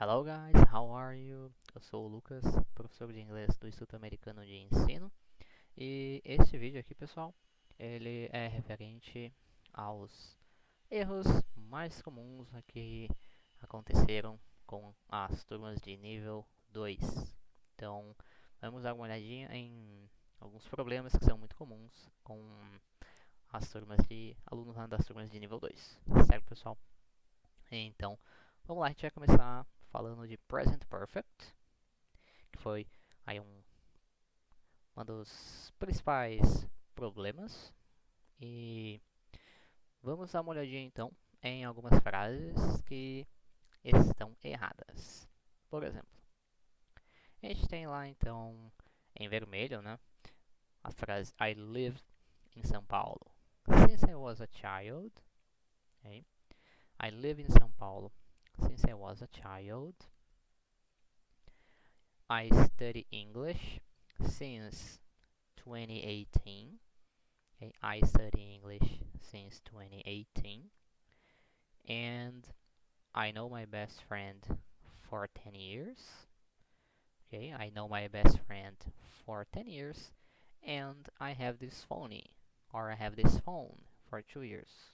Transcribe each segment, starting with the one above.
Hello guys, how are you? Eu sou o Lucas, professor de inglês do Instituto Americano de Ensino. E este vídeo aqui, pessoal, ele é referente aos erros mais comuns que aconteceram com as turmas de nível 2. Então, vamos dar uma olhadinha em alguns problemas que são muito comuns com as turmas de alunos das turmas de nível 2. Certo, pessoal? Então, vamos lá, a gente vai começar falando de Present Perfect, que foi aí uma dos principais problemas. E vamos dar uma olhadinha então em algumas frases que estão erradas. Por exemplo, a gente tem lá então em vermelho, né, a frase I live in São Paulo since I was a child. Okay? I live in São Paulo since I was a child. I study English since 2018. Okay, I study English since 2018. And I know my best friend for 10 years. Okay, I know my best friend for 10 years. And I have this phone, or I have this phone for 2 years.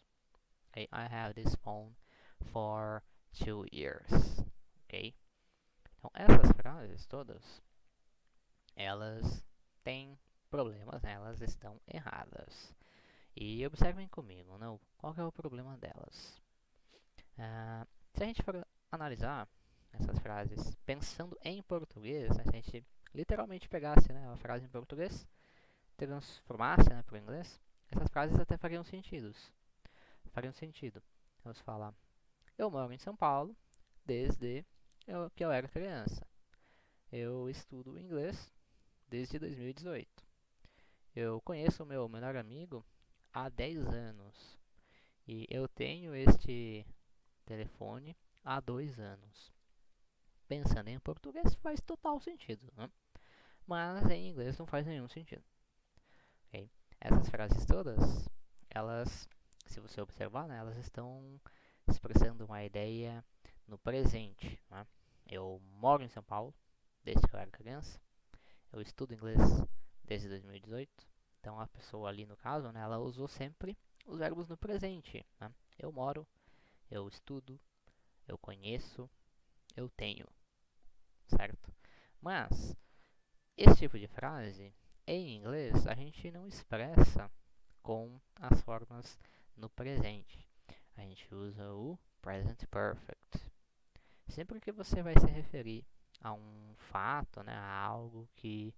Okay, I have this phone for 2 years. Ok? Então, essas frases todas, elas têm problemas, né? Elas estão erradas. E observem comigo, né? Qual que é o problema delas? Se a gente for analisar essas frases pensando em português, né? Se a gente literalmente pegasse, né, a frase em português, transformasse, né, para o inglês, essas frases até fariam sentido. Vamos falar, eu moro em São Paulo desde que eu era criança. Eu estudo inglês desde 2018. Eu conheço o meu melhor amigo há 10 anos. E eu tenho este telefone há 2 anos. Pensando em português faz total sentido, né? Mas em inglês não faz nenhum sentido. Okay? Essas frases todas, elas, se você observar, né, elas estão expressando uma ideia no presente. Né? Eu moro em São Paulo desde que eu era criança. Eu estudo inglês desde 2018. Então a pessoa ali no caso, né, ela usou sempre os verbos no presente. Né? Eu moro, eu estudo, eu conheço, eu tenho, certo? Mas esse tipo de frase, em inglês, a gente não expressa com as formas no presente. A gente usa o present perfect. Sempre que você vai se referir a um fato, né, a algo que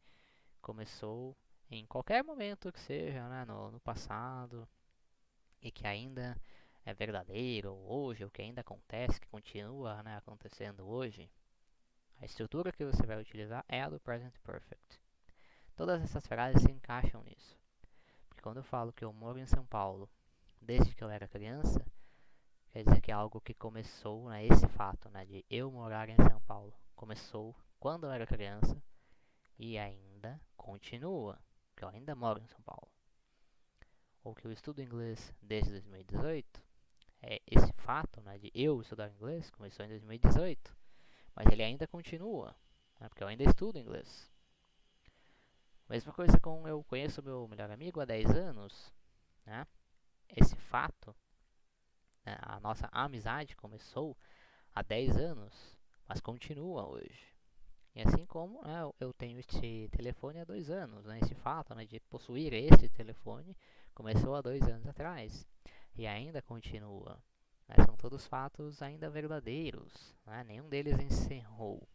começou em qualquer momento que seja, né, no passado, e que ainda é verdadeiro hoje, ou que ainda acontece, que continua, né, acontecendo hoje, a estrutura que você vai utilizar é a do present perfect. Todas essas frases se encaixam nisso. Porque quando eu falo que eu moro em São Paulo desde que eu era criança, quer dizer que é algo que começou, né, esse fato, né, de eu morar em São Paulo, começou quando eu era criança e ainda continua, que eu ainda moro em São Paulo. Ou que eu estudo inglês desde 2018, esse fato, né, de eu estudar inglês começou em 2018, mas ele ainda continua, né, porque eu ainda estudo inglês. Mesma coisa com eu conheço meu melhor amigo há 10 anos, né? Esse fato, né, a nossa amizade começou há 10 anos, mas continua hoje. E assim como, né, eu tenho este telefone há 2 anos, né? Esse fato, né, de possuir este telefone começou há 2 anos atrás e ainda continua. Né? São todos fatos ainda verdadeiros, né? Nenhum deles encerrou.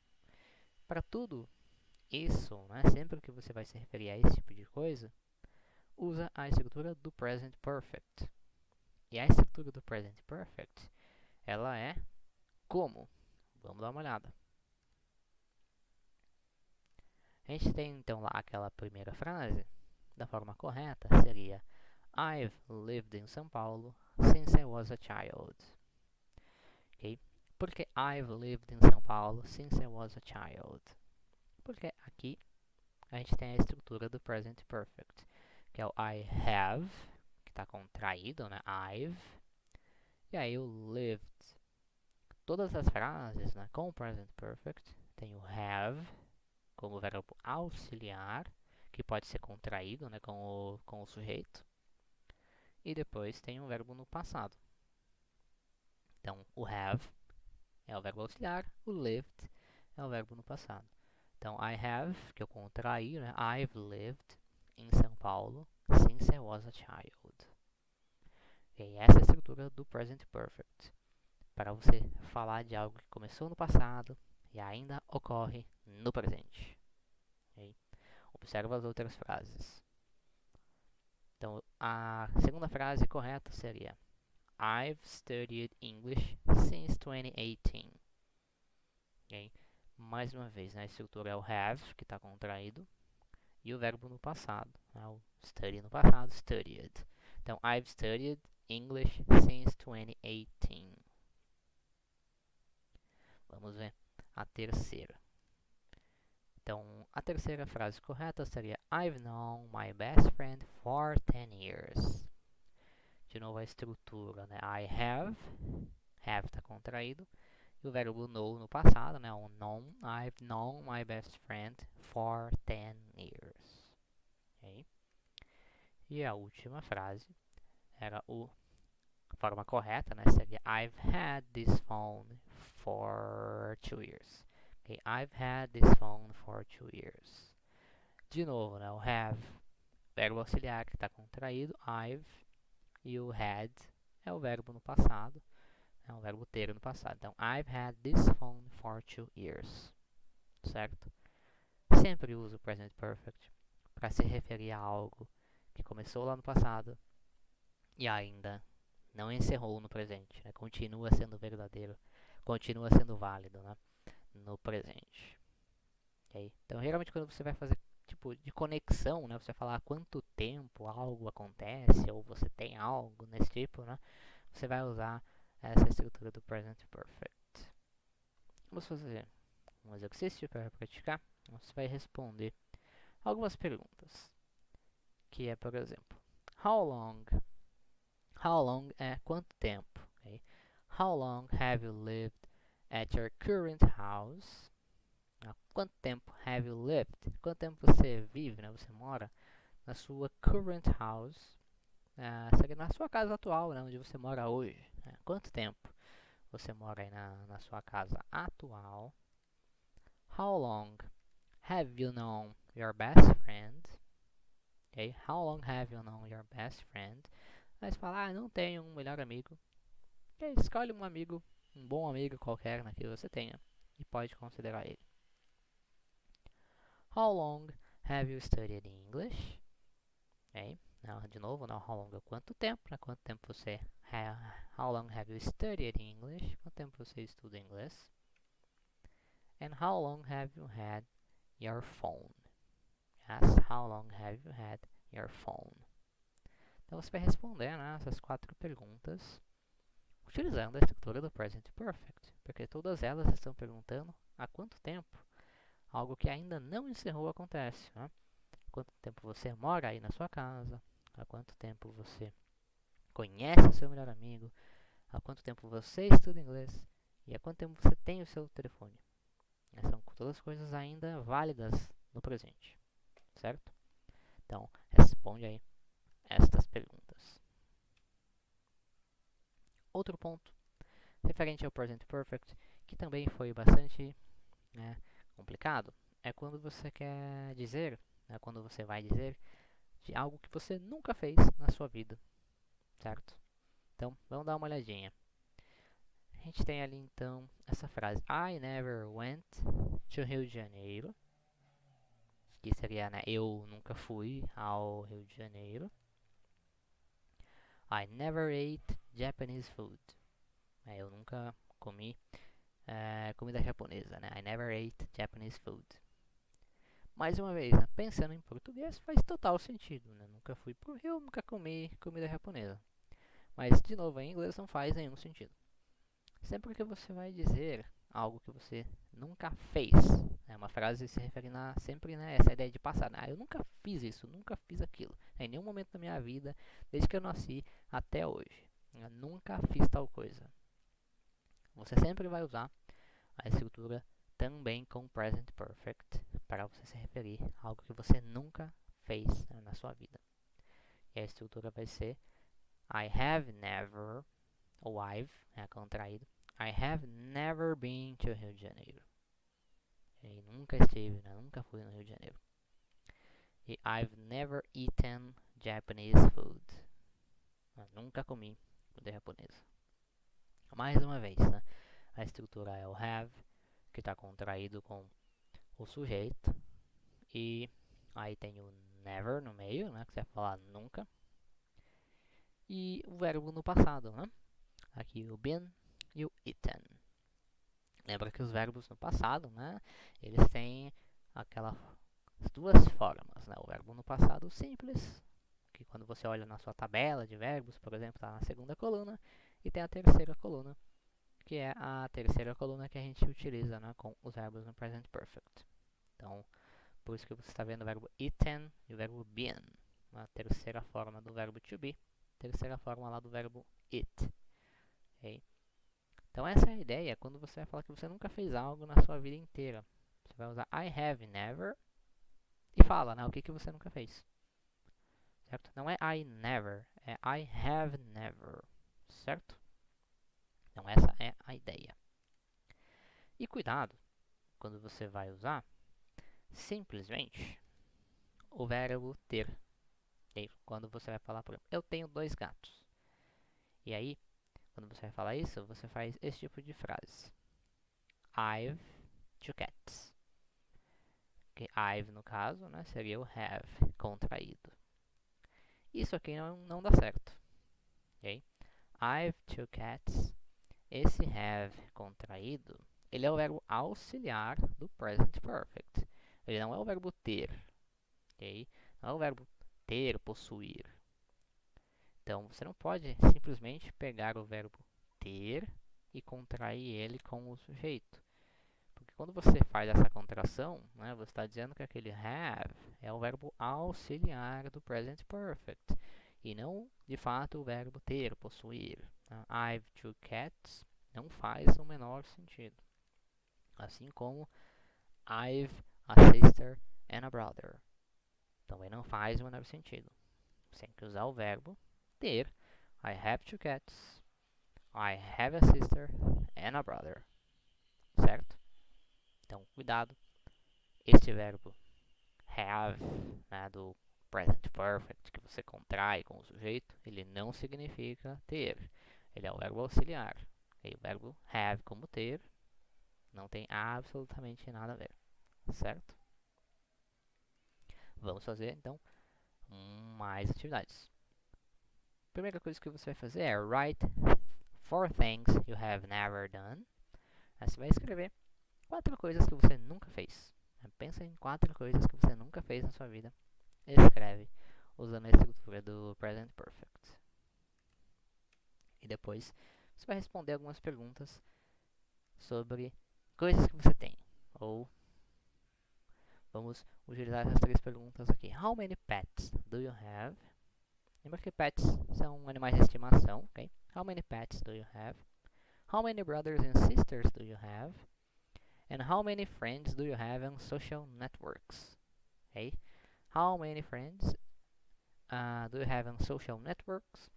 Para tudo isso, né, sempre que você vai se referir a esse tipo de coisa, usa a estrutura do present perfect. E a estrutura do present perfect, ela é como? Vamos dar uma olhada. A gente tem então lá aquela primeira frase, da forma correta, seria I've lived in São Paulo since I was a child. Ok? Por que I've lived in São Paulo since I was a child? Porque aqui a gente tem a estrutura do present perfect, que é o I have, que está contraído, né? I've. E aí o lived, todas as frases, né, com o present perfect tem o have como verbo auxiliar, que pode ser contraído, né, com o sujeito, e depois tem um verbo no passado. Então, o have é o verbo auxiliar, o lived é o verbo no passado. Então, I have, que eu contraí, né, I've lived em São Paulo since I was a child. E essa é a estrutura do present perfect, para você falar de algo que começou no passado e ainda ocorre no presente. Okay? Observa as outras frases. Então, a segunda frase correta seria I've studied English since 2018. Okay? Mais uma vez, né, a estrutura é o have, que está contraído, e o verbo no passado. Né, o study no passado, studied. Então, I've studied English since 2018. Vamos ver a terceira. Então, a terceira frase correta seria I've known my best friend for 10 years. De novo a estrutura, né? I have está contraído. E o verbo know no passado, né? O known, I've known my best friend for 10 years. Okay? E a última frase era a forma correta, né? Seria I've had this phone for 2 years. Okay? I've had this phone for 2 years. De novo, né? O have, verbo auxiliar que está contraído, I've, e o had é o verbo no passado, é um verbo ter no passado. Então, I've had this phone for 2 years, certo? Sempre uso o present perfect para se referir a algo que começou lá no passado e ainda não encerrou no presente, né? Continua sendo verdadeiro, continua sendo válido, né? No presente. Okay? Então, geralmente quando você vai fazer tipo de conexão, né? Você vai falar há quanto tempo algo acontece ou você tem algo nesse tipo, né? Você vai usar essa estrutura do present perfect. Vamos fazer um exercício para praticar. Você vai responder algumas perguntas, que é, por exemplo, how long? How long é quanto tempo? Okay? How long have you lived at your current house? Quanto tempo have you lived? Quanto tempo você vive, né? Você mora na sua current house? Seria na sua casa atual, né? Onde você mora hoje. Né? Quanto tempo você mora aí na sua casa atual? How long have you known your best friend? Okay? How long have you known your best friend? Aí você fala, não tenho um melhor amigo. Okay? Escolhe um amigo, um bom amigo qualquer que você tenha e pode considerar ele. How long have you studied English? Okay? Now, de novo, não, how long é quanto tempo, né? Quanto tempo você... How long have you studied English? Quanto tempo você estuda inglês? And how long have you had your phone? Yes, how long have you had your phone? Então você vai responder, né, essas 4 perguntas utilizando a estrutura do present perfect, porque todas elas estão perguntando há quanto tempo algo que ainda não encerrou acontece. Né? Quanto tempo você mora aí na sua casa, há quanto tempo você conhece o seu melhor amigo, há quanto tempo você estuda inglês e há quanto tempo você tem o seu telefone. São todas coisas ainda válidas no presente, certo? Então, responde aí estas perguntas. Outro ponto referente ao present perfect, que também foi bastante complicado, é quando você quer dizer, quando você vai dizer de algo que você nunca fez na sua vida, certo? Então, vamos dar uma olhadinha. A gente tem ali então essa frase I never went to Rio de Janeiro, que seria, né, eu nunca fui ao Rio de Janeiro. I never ate Japanese food. Eu nunca comi comida japonesa, né? I never ate Japanese food. Mais uma vez, né? Pensando em português faz total sentido, né? Nunca fui pro Rio, nunca comi comida japonesa. Mas, de novo, em inglês não faz nenhum sentido. Sempre que você vai dizer algo que você nunca fez, né? Uma frase se refere sempre essa ideia de passado. Eu nunca fiz isso, nunca fiz aquilo. Em nenhum momento da minha vida, desde que eu nasci até hoje. Eu nunca fiz tal coisa. você sempre vai usar a estrutura também com present perfect para você se referir a algo que você nunca fez, né, na sua vida. E a estrutura vai ser I have never, ou I've, é contraído. I have never been to Rio de Janeiro. E nunca estive, né, nunca fui no Rio de Janeiro. E I've never eaten Japanese food. Eu nunca comi comida japonesa. Mais uma vez, né? A estrutura é o have, que está contraído com o sujeito. E aí tem o never no meio, né? Que você vai falar nunca. E o verbo no passado, né? Aqui o been e o eaten. Lembra que os verbos no passado, né? Eles têm aquelas duas formas, né? O verbo no passado simples, que quando você olha na sua tabela de verbos, por exemplo, está na segunda coluna. E tem a terceira coluna, que é a terceira coluna que a gente utiliza, né, com os verbos no present perfect. Então, por isso que você está vendo o verbo eaten e o verbo been, a terceira forma do verbo to be, terceira forma lá do verbo eat. Okay? Então, essa é a ideia quando você vai falar que você nunca fez algo na sua vida inteira. Você vai usar I have never e fala, né, o que você nunca fez. Certo? Não é I never, é I have never. Certo? Então, essa é a ideia. E cuidado quando você vai usar simplesmente o verbo ter. E aí, quando você vai falar, por exemplo, eu tenho 2 gatos. E aí, quando você vai falar isso, você faz esse tipo de frase. I've 2 cats. Que I've, no caso, né, seria o have contraído. Isso aqui não dá certo. Okay? I've 2 cats. Esse have contraído, ele é o verbo auxiliar do present perfect. Ele não é o verbo ter. Okay? Não é o verbo ter, possuir. Então, você não pode simplesmente pegar o verbo ter e contrair ele com o sujeito. Porque quando você faz essa contração, né, você está dizendo que aquele have é o verbo auxiliar do present perfect. E não, de fato, o verbo ter, possuir. I've 2 cats não faz o menor sentido. Assim como I've a sister and a brother. Também não faz o menor sentido. Você tem que usar o verbo ter. I have 2 cats. I have a sister and a brother. Certo? Então, cuidado. Este verbo have, né, do present perfect, que você contrai com o sujeito, ele não significa ter. Ele é o verbo auxiliar. E o verbo have como ter não tem absolutamente nada a ver. Certo? Vamos fazer, então, mais atividades. Primeira coisa que você vai fazer é write 4 things you have never done. Aí você vai escrever 4 coisas que você nunca fez. Pensa em 4 coisas que você nunca fez na sua vida. Escreve usando a estrutura do present perfect. E depois você vai responder algumas perguntas sobre coisas que você tem. Ou vamos utilizar essas 3 perguntas aqui. How many pets do you have? Lembra que pets são animais de estimação, ok? How many pets do you have? How many brothers and sisters do you have? And how many friends do you have on social networks? Okay? How many friends do you have on social networks?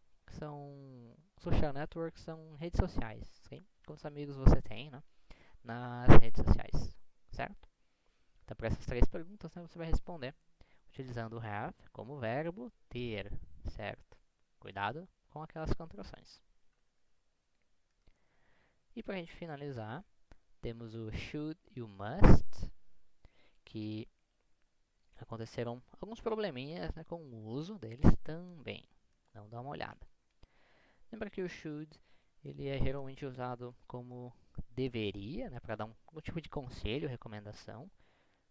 Social networks são redes sociais, okay? Quantos amigos você tem, né, nas redes sociais, certo? Então, para essas 3 perguntas, né, você vai responder utilizando o have como verbo ter, certo? Cuidado com aquelas contrações. E para a gente finalizar, temos o should e o must, que aconteceram alguns probleminhas, né, com o uso deles também. Então dá uma olhada. Lembra que o should ele é geralmente usado como deveria, né, para dar algum tipo de conselho, recomendação,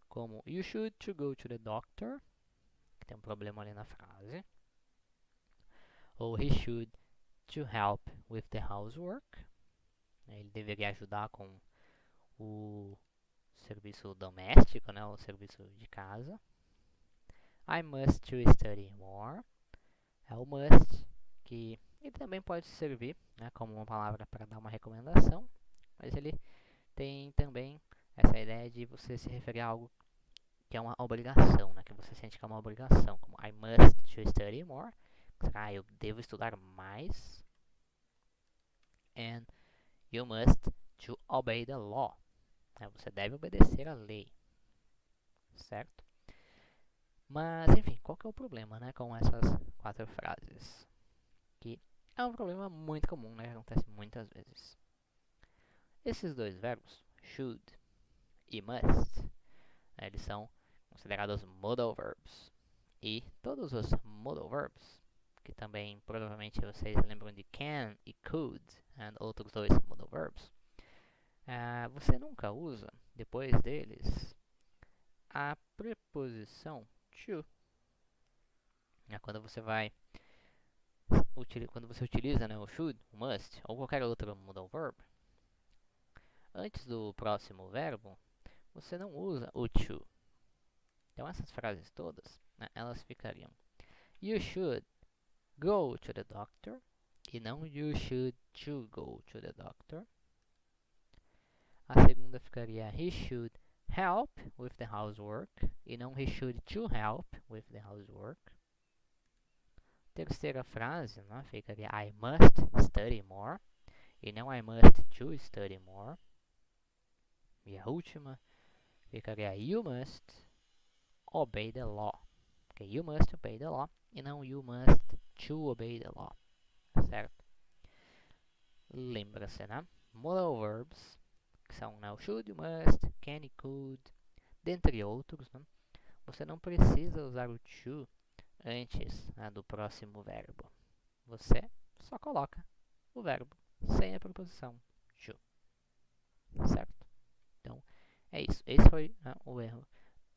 como you should to go to the doctor, que tem um problema ali na frase, ou he should to help with the housework, né, ele deveria ajudar com o serviço doméstico, né, o serviço de casa. I must to study more. É o must, que ele também pode servir, né, como uma palavra para dar uma recomendação. mas ele tem também essa ideia de você se referir a algo que é uma obrigação, né? Que você sente que é uma obrigação, como I must to study more. Eu devo estudar mais. And you must to obey the law. Você deve obedecer a lei, certo? Mas, enfim, qual que é o problema, né, com essas 4 frases? Que é um problema muito comum, né? Que acontece muitas vezes. Esses dois verbos, should e must, né, eles são considerados modal verbs. E todos os modal verbs, que também provavelmente vocês lembram de can e could, e outros dois modal verbs, você nunca usa, depois deles, a preposição to. Quando você vai quando você utiliza, né, o should, o must ou qualquer outro modal verb, antes do próximo verbo, você não usa o to. Então essas frases todas, né, elas ficariam you should go to the doctor e não you should to go to the doctor. A segunda ficaria he should help with the housework e não he should to help with the housework. Terceira frase, né, ficaria I must study more e não I must to study more. E a última ficaria you must obey the law. Okay, you must obey the law e não you must to obey the law, certo? Lembra-se, né? Modal verbs, que são né, o should, you must, can e could, dentre outros, né? Você não precisa usar o to antes, né, do próximo verbo. Você só coloca o verbo sem a preposição to, certo? Então, é isso. Esse foi, né, o erro.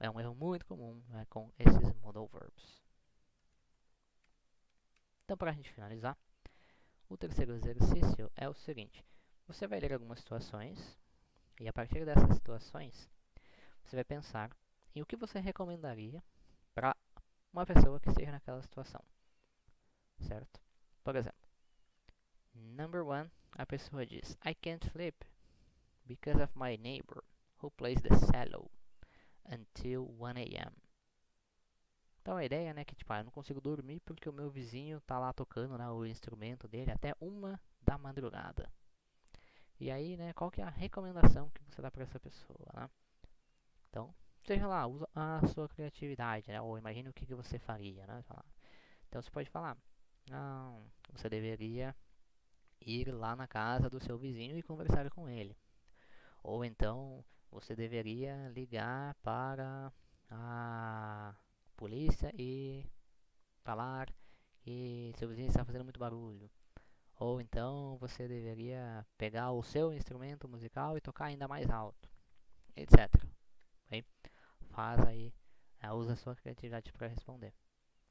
É um erro muito comum, né, com esses modal verbs. Então, para a gente finalizar, o terceiro exercício é o seguinte. Você vai ler algumas situações e a partir dessas situações, você vai pensar em o que você recomendaria para uma pessoa que esteja naquela situação, certo? Por exemplo, number one, a pessoa diz I can't sleep because of my neighbor who plays the cello until 1 a.m. Então a ideia, né, que tipo, eu não consigo dormir porque o meu vizinho tá lá tocando, né, o instrumento dele até 1 da madrugada. E aí, né, qual que é a recomendação que você dá para essa pessoa, né? Então, seja lá, usa a sua criatividade, né? Ou imagine o que você faria, né? Então você pode falar, não, você deveria ir lá na casa do seu vizinho e conversar com ele. Ou então, você deveria ligar para a polícia e falar que seu vizinho está fazendo muito barulho. Ou então, você deveria pegar o seu instrumento musical e tocar ainda mais alto, etc. Bem, faz aí, usa a sua criatividade para responder,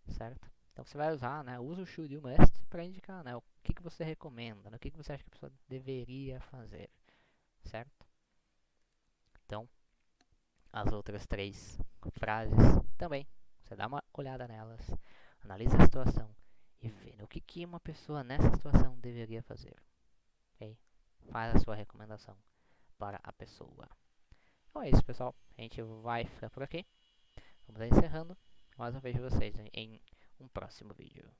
certo? Então você vai usar, né, usa o should e o must para indicar, né, o que você recomenda, né, o que você acha que a pessoa deveria fazer, certo? Então, as outras 3 frases também, você dá uma olhada nelas, analisa a situação e vê o que uma pessoa nessa situação deveria fazer, ok? Faz a sua recomendação para a pessoa. Então é isso, pessoal. A gente vai ficar por aqui. Vamos encerrando. Mas eu vejo vocês em um próximo vídeo.